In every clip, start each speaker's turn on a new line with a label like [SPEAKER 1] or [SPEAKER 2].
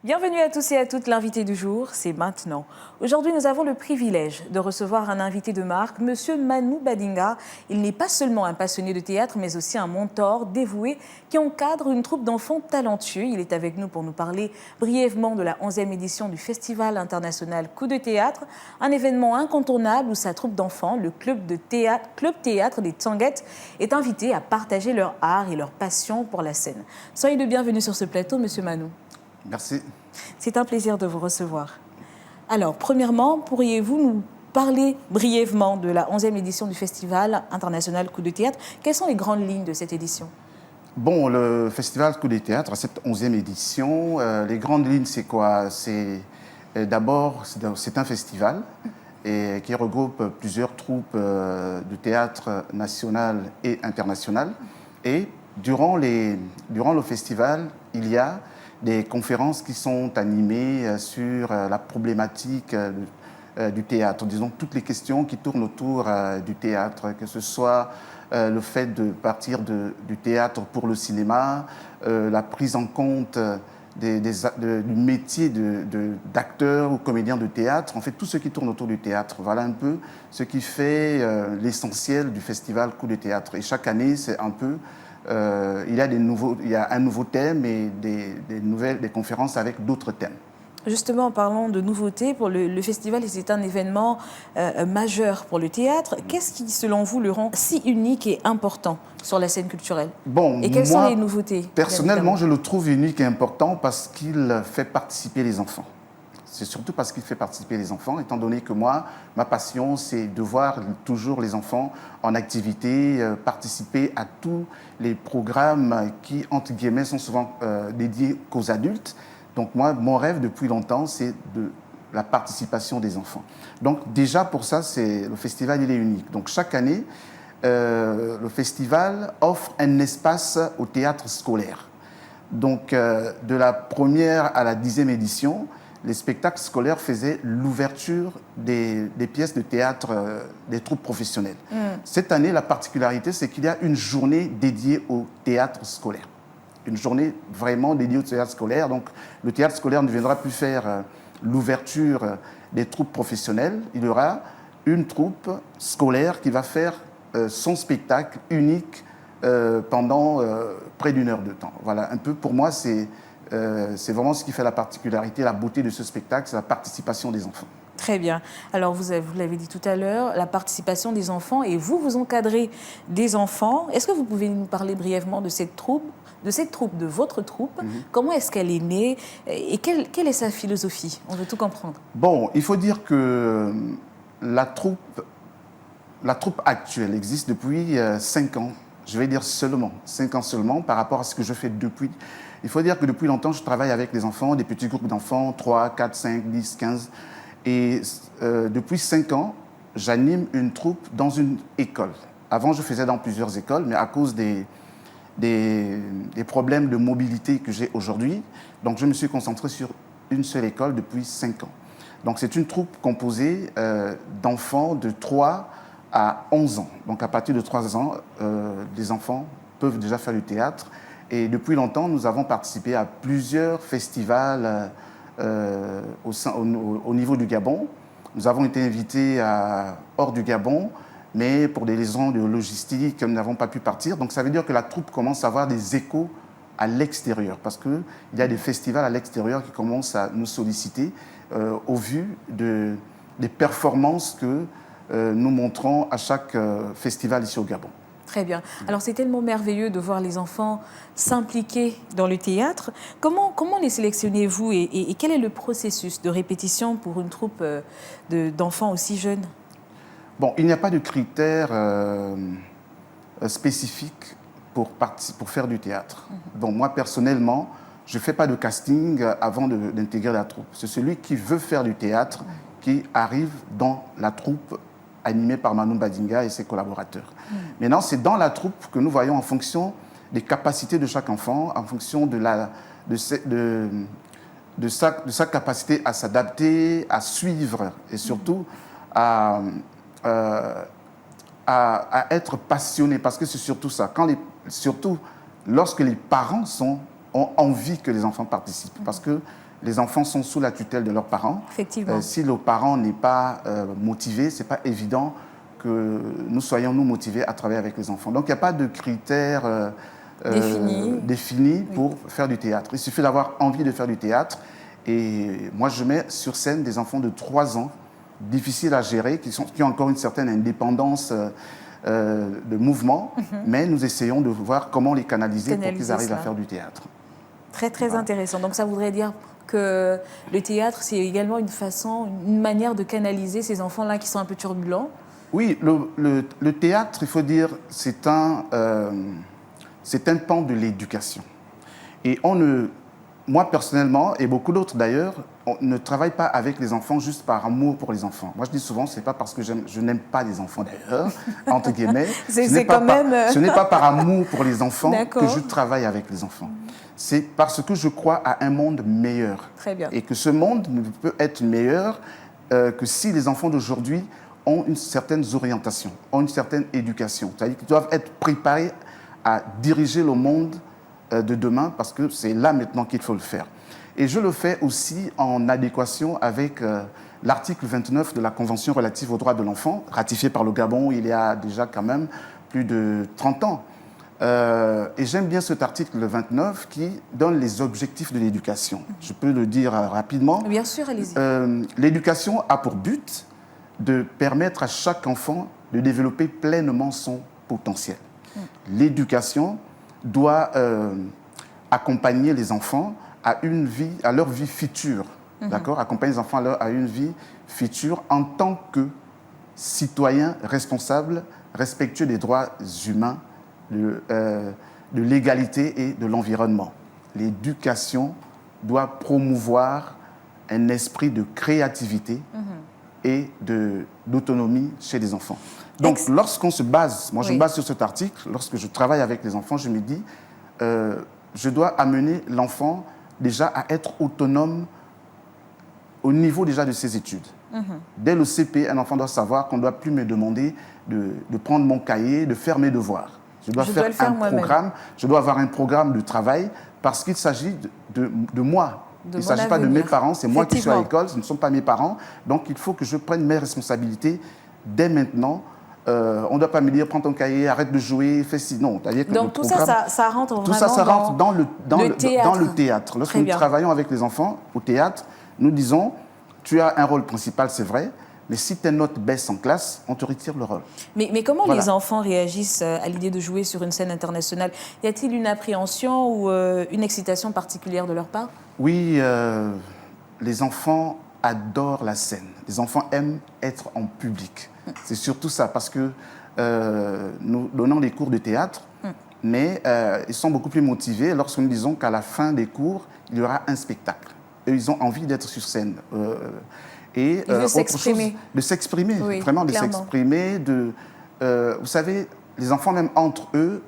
[SPEAKER 1] Bienvenue à tous et à toutes, l'invité du jour, c'est maintenant. Aujourd'hui, nous avons le privilège de recevoir un invité de marque, Monsieur Manu Badinga. Il n'est pas seulement un passionné de théâtre, mais aussi un mentor dévoué qui encadre une troupe d'enfants talentueux. Il est avec nous pour nous parler brièvement de la 11e édition du Festival international Coup de théâtre, un événement incontournable où sa troupe d'enfants, le Club Théâtre des Tsanguettes, est invité à partager leur art et leur passion pour la scène. Soyez le bienvenu sur ce plateau, Monsieur Manu.
[SPEAKER 2] Merci.
[SPEAKER 1] C'est un plaisir de vous recevoir. Alors, premièrement, pourriez-vous nous parler brièvement de la 11e édition du Festival international Coup de théâtre? Quelles sont les grandes lignes de cette édition?
[SPEAKER 2] Bon, le Festival Coup de théâtre, cette 11e édition, les grandes lignes, c'est quoi? D'abord, c'est un festival qui regroupe plusieurs troupes de théâtre national et international. Et durant le festival, il y a des conférences qui sont animées sur la problématique du théâtre, disons toutes les questions qui tournent autour du théâtre, que ce soit le fait de partir du théâtre pour le cinéma, la prise en compte du métier d'acteur ou comédien de théâtre, en fait tout ce qui tourne autour du théâtre. Voilà un peu ce qui fait l'essentiel du festival Coup de théâtre. Et chaque année, c'est un peu il y a un nouveau thème et des conférences avec d'autres thèmes.
[SPEAKER 1] Justement, en parlant de nouveautés, pour le festival, c'est un événement majeur pour le théâtre. Qu'est-ce qui, selon vous, le rend si unique et important sur la scène culturelle?
[SPEAKER 2] Bon,
[SPEAKER 1] et quelles sont les nouveautés?
[SPEAKER 2] Personnellement, je le trouve unique et important parce qu'il fait participer les enfants. C'est surtout parce qu'il fait participer les enfants, étant donné que moi, ma passion, c'est de voir toujours les enfants en activité, participer à tous les programmes qui, entre guillemets, sont souvent dédiés qu'aux adultes. Donc moi, mon rêve depuis longtemps, c'est de la participation des enfants. Donc déjà, pour ça, le festival, il est unique. Donc chaque année, le festival offre un espace au théâtre scolaire. Donc de la première à la 10e édition, les spectacles scolaires faisaient l'ouverture des pièces de théâtre des troupes professionnelles. Cette année, la particularité, c'est qu'il y a une journée dédiée au théâtre scolaire. Une journée vraiment dédiée au théâtre scolaire. Donc, le théâtre scolaire ne viendra plus faire l'ouverture des troupes professionnelles. Il y aura une troupe scolaire qui va faire son spectacle unique pendant près d'une heure de temps. Voilà, un peu pour moi, c'est vraiment ce qui fait la particularité, la beauté de ce spectacle, c'est la participation des enfants.
[SPEAKER 1] Très bien. Alors, vous l'avez dit tout à l'heure, la participation des enfants, et vous encadrez des enfants. Est-ce que vous pouvez nous parler brièvement de cette troupe, de votre troupe? Comment est-ce qu'elle est née et quelle est sa philosophie? On veut tout comprendre.
[SPEAKER 2] Bon, il faut dire que la troupe actuelle existe depuis 5 ans. Je vais dire seulement, 5 ans seulement, par rapport à ce que je fais depuis. Il faut dire que depuis longtemps, je travaille avec les enfants, des petits groupes d'enfants, 3, 4, 5, 10, 15. Et depuis 5 ans, j'anime une troupe dans une école. Avant, je faisais dans plusieurs écoles, mais à cause des problèmes de mobilité que j'ai aujourd'hui, donc je me suis concentré sur une seule école depuis 5 ans. Donc c'est une troupe composée d'enfants de 3 à 11 ans. Donc à partir de 3 ans, les enfants peuvent déjà faire du théâtre. Et depuis longtemps, nous avons participé à plusieurs festivals au niveau du Gabon. Nous avons été invités hors du Gabon, mais pour des raisons de logistique, nous n'avons pas pu partir. Donc ça veut dire que la troupe commence à avoir des échos à l'extérieur, parce qu'il y a des festivals à l'extérieur qui commencent à nous solliciter au vu des performances que nous montrons à chaque festival ici au Gabon.
[SPEAKER 1] Très bien. Alors, c'est tellement merveilleux de voir les enfants s'impliquer dans le théâtre. Comment les sélectionnez-vous et quel est le processus de répétition pour une troupe d'enfants aussi jeunes?
[SPEAKER 2] Bon, il n'y a pas de critères spécifiques pour faire du théâtre. Donc, moi, personnellement, je ne fais pas de casting avant d'intégrer la troupe. C'est celui qui veut faire du théâtre qui arrive dans la troupe animé par Manu Badinga et ses collaborateurs. Maintenant, c'est dans la troupe que nous voyons en fonction des capacités de chaque enfant, en fonction de sa capacité à s'adapter, à suivre et surtout à être passionné, parce que c'est surtout ça. Surtout lorsque les parents ont envie que les enfants participent, parce que les enfants sont sous la tutelle de leurs parents.
[SPEAKER 1] Effectivement.
[SPEAKER 2] Si le parent n'est pas motivé, ce n'est pas évident que nous soyons nous motivés à travailler avec les enfants. Donc il n'y a pas de critères définis pour faire du théâtre. Il suffit d'avoir envie de faire du théâtre. Et moi, je mets sur scène des enfants de 3 ans, difficiles à gérer, qui ont encore une certaine indépendance de mouvement, mais nous essayons de voir comment les canaliser pour qu'ils arrivent à faire du théâtre.
[SPEAKER 1] Très, très intéressant. Donc ça voudrait dire que le théâtre, c'est également une manière de canaliser ces enfants-là qui sont un peu turbulents.
[SPEAKER 2] Oui, le théâtre, il faut dire, c'est un pan de l'éducation. Et moi personnellement, et beaucoup d'autres d'ailleurs, on ne travaille pas avec les enfants juste par amour pour les enfants. Moi je dis souvent, c'est pas parce que je n'aime pas les enfants d'ailleurs, entre guillemets. Ce n'est pas par amour pour les enfants que je travaille avec les enfants. C'est parce que je crois à un monde meilleur.
[SPEAKER 1] Très bien.
[SPEAKER 2] Et que ce monde ne peut être meilleur que si les enfants d'aujourd'hui ont une certaine orientation, ont une certaine éducation. C'est-à-dire qu'ils doivent être préparés à diriger le monde de demain, parce que c'est là maintenant qu'il faut le faire. Et je le fais aussi en adéquation avec l'article 29 de la Convention relative aux droits de l'enfant, ratifiée par le Gabon il y a déjà quand même plus de 30 ans. Et j'aime bien cet article 29 qui donne les objectifs de l'éducation. Je peux le dire rapidement.
[SPEAKER 1] Bien sûr, allez-y.
[SPEAKER 2] L'éducation a pour but de permettre à chaque enfant de développer pleinement son potentiel. L'éducation doit accompagner les enfants à leur vie future, d'accord ? Accompagner les enfants à une vie future en tant que citoyens responsables, respectueux des droits humains, de l'égalité et de l'environnement. L'éducation doit promouvoir un esprit de créativité et d'autonomie chez les enfants. Donc, lorsqu'on se base, moi je me base sur cet article, lorsque je travaille avec les enfants, je me dis, je dois amener l'enfant déjà à être autonome au niveau déjà de ses études. Dès le CP, un enfant doit savoir qu'on ne doit plus me demander de prendre mon cahier, de faire mes devoirs. Je dois faire un programme, je dois avoir un programme de travail parce qu'il s'agit de moi. Il ne s'agit pas de mes parents, c'est moi qui suis à l'école, ce ne sont pas mes parents. Donc il faut que je prenne mes responsabilités dès maintenant. On ne doit pas me dire, prends ton cahier, arrête de jouer, fais ci. Non,
[SPEAKER 1] donc tout ça, ça rentre vraiment
[SPEAKER 2] ça rentre dans le théâtre. Lorsque nous travaillons avec les enfants au théâtre, nous disons, tu as un rôle principal, c'est vrai, mais si tes notes baissent en classe, on te retire le rôle.
[SPEAKER 1] Mais comment les enfants réagissent à l'idée de jouer sur une scène internationale? Y a-t-il une appréhension ou une excitation particulière de leur part?
[SPEAKER 2] Oui, les enfants adorent la scène. Les enfants aiment être en public. C'est surtout ça, parce que nous donnons des cours de théâtre, mais ils sont beaucoup plus motivés lorsque nous disons qu'à la fin des cours, il y aura un spectacle. Eux, ils ont envie d'être sur scène. Et
[SPEAKER 1] de s'exprimer.
[SPEAKER 2] De s'exprimer,
[SPEAKER 1] oui,
[SPEAKER 2] vraiment de
[SPEAKER 1] clairement.
[SPEAKER 2] s'exprimer. Vous savez, les enfants, même entre eux,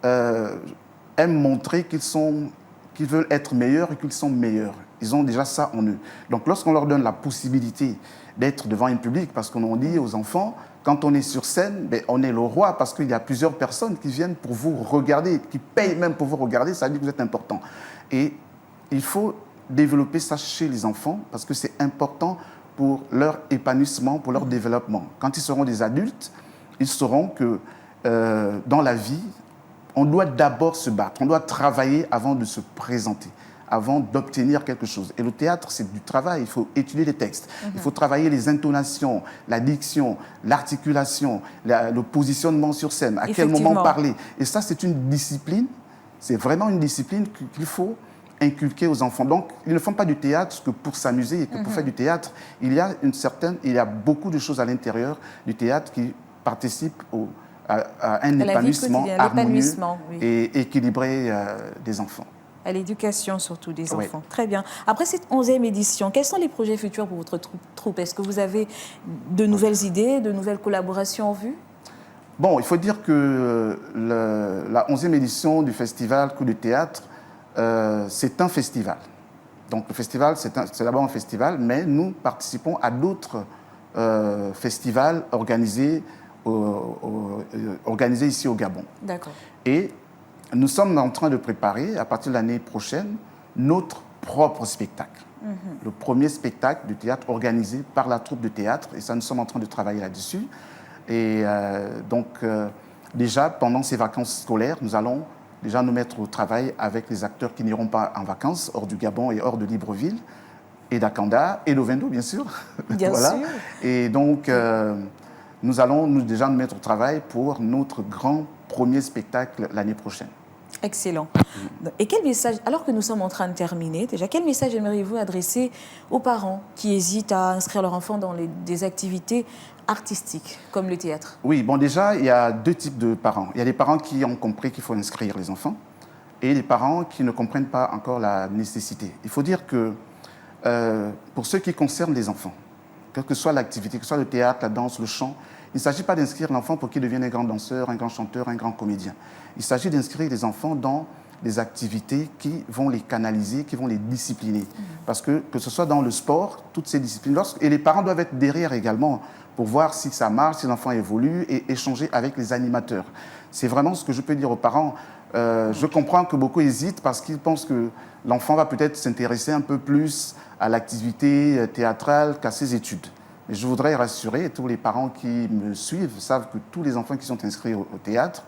[SPEAKER 2] aiment montrer qu'ils veulent être meilleurs et qu'ils sont meilleurs. Ils ont déjà ça en eux. Donc, lorsqu'on leur donne la possibilité d'être devant un public, parce qu'on dit aux enfants, quand on est sur scène, ben, on est le roi, parce qu'il y a plusieurs personnes qui viennent pour vous regarder, qui payent même pour vous regarder, ça veut dire que vous êtes important. Et il faut développer ça chez les enfants, parce que c'est important pour leur épanouissement, pour leur développement. Quand ils seront des adultes, ils sauront que dans la vie, on doit d'abord se battre, on doit travailler avant de se présenter, avant d'obtenir quelque chose. Et le théâtre, c'est du travail. Il faut étudier les textes, il faut travailler les intonations, la diction, l'articulation, le positionnement sur scène, à quel moment parler. Et ça, c'est une discipline, c'est vraiment une discipline qu'il faut inculquer aux enfants. Donc, ils ne font pas du théâtre que pour s'amuser et que pour faire du théâtre. Il y a beaucoup de choses à l'intérieur du théâtre qui participent à un épanouissement harmonieux et équilibré des enfants.
[SPEAKER 1] À l'éducation surtout des enfants. Très bien. Après cette 11e édition, quels sont les projets futurs pour votre troupe? Est-ce que vous avez de nouvelles idées, de nouvelles collaborations en vue?
[SPEAKER 2] Bon, il faut dire que la 11e édition du festival Coup de théâtre, c'est un festival. Donc le festival, c'est d'abord un festival, mais nous participons à d'autres festivals organisés ici au Gabon.
[SPEAKER 1] D'accord.
[SPEAKER 2] Et nous sommes en train de préparer, à partir de l'année prochaine, notre propre spectacle. Le premier spectacle de théâtre organisé par la troupe de théâtre, et ça, nous sommes en train de travailler là-dessus. Et déjà, pendant ces vacances scolaires, nous allons déjà nous mettre au travail avec les acteurs qui n'iront pas en vacances, hors du Gabon et hors de Libreville, et d'Akanda, et d'Ovendo, bien sûr.
[SPEAKER 1] Bien sûr.
[SPEAKER 2] Et donc, nous allons déjà nous mettre au travail pour notre grand premier spectacle l'année prochaine.
[SPEAKER 1] Excellent. Et quel message, alors que nous sommes en train de terminer, déjà, quel message aimeriez-vous adresser aux parents qui hésitent à inscrire leur enfant dans des activités artistiques, comme le théâtre?
[SPEAKER 2] Oui, bon, déjà, il y a deux types de parents. Il y a les parents qui ont compris qu'il faut inscrire les enfants et les parents qui ne comprennent pas encore la nécessité. Il faut dire que pour ce qui concerne les enfants, quelle que soit l'activité, que ce soit le théâtre, la danse, le chant, il ne s'agit pas d'inscrire l'enfant pour qu'il devienne un grand danseur, un grand chanteur, un grand comédien. Il s'agit d'inscrire les enfants dans des activités qui vont les canaliser, qui vont les discipliner. Parce que ce soit dans le sport, toutes ces disciplines, et les parents doivent être derrière également pour voir si ça marche, si l'enfant évolue et échanger avec les animateurs. C'est vraiment ce que je peux dire aux parents. Je comprends que beaucoup hésitent parce qu'ils pensent que l'enfant va peut-être s'intéresser un peu plus à l'activité théâtrale qu'à ses études. Mais je voudrais rassurer, tous les parents qui me suivent savent que tous les enfants qui sont inscrits au théâtre,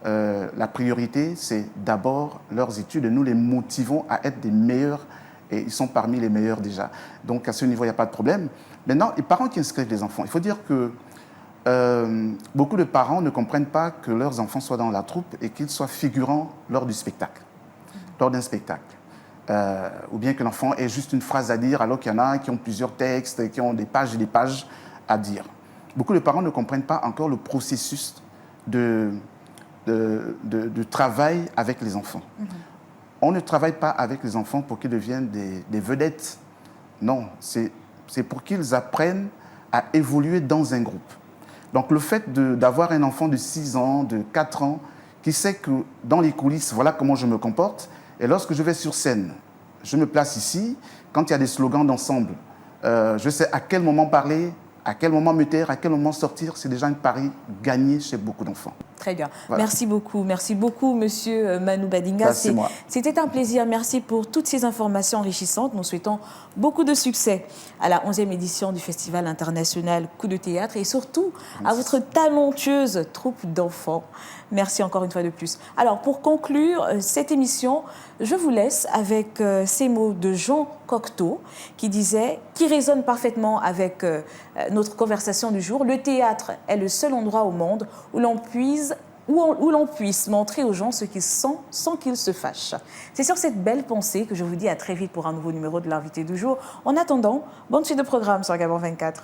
[SPEAKER 2] la priorité, c'est d'abord leurs études et nous les motivons à être des meilleurs et ils sont parmi les meilleurs déjà. Donc à ce niveau, il n'y a pas de problème. Maintenant, les parents qui inscrivent les enfants, il faut dire que beaucoup de parents ne comprennent pas que leurs enfants soient dans la troupe et qu'ils soient figurants lors du spectacle, lors d'un spectacle. Ou bien que l'enfant ait juste une phrase à dire alors qu'il y en a qui ont plusieurs textes, qui ont des pages et des pages à dire. Beaucoup de parents ne comprennent pas encore le processus de travail avec les enfants. On ne travaille pas avec les enfants pour qu'ils deviennent des vedettes. Non, c'est pour qu'ils apprennent à évoluer dans un groupe. Donc le fait d'avoir un enfant de 6 ans, de 4 ans, qui sait que dans les coulisses, voilà comment je me comporte, et lorsque je vais sur scène, je me place ici, quand il y a des slogans d'ensemble, je sais à quel moment parler, à quel moment me taire, à quel moment sortir, c'est déjà un pari gagné chez beaucoup d'enfants.
[SPEAKER 1] Très bien.
[SPEAKER 2] Voilà.
[SPEAKER 1] Merci beaucoup, monsieur Manu Badinga.
[SPEAKER 2] C'est moi.
[SPEAKER 1] C'était un plaisir. Merci pour toutes ces informations enrichissantes. Nous souhaitons beaucoup de succès à la 11e édition du Festival international Coup de théâtre et surtout à votre talentueuse troupe d'enfants. Merci encore une fois de plus. Alors, pour conclure cette émission, je vous laisse avec ces mots de Jean Cocteau qui résonnent parfaitement avec notre conversation du jour. Le théâtre est le seul endroit au monde où l'on puisse montrer aux gens ce qu'ils sont sans qu'ils se fâchent. C'est sur cette belle pensée que je vous dis à très vite pour un nouveau numéro de l'invité du jour. En attendant, bonne suite de programme sur Gabon 24.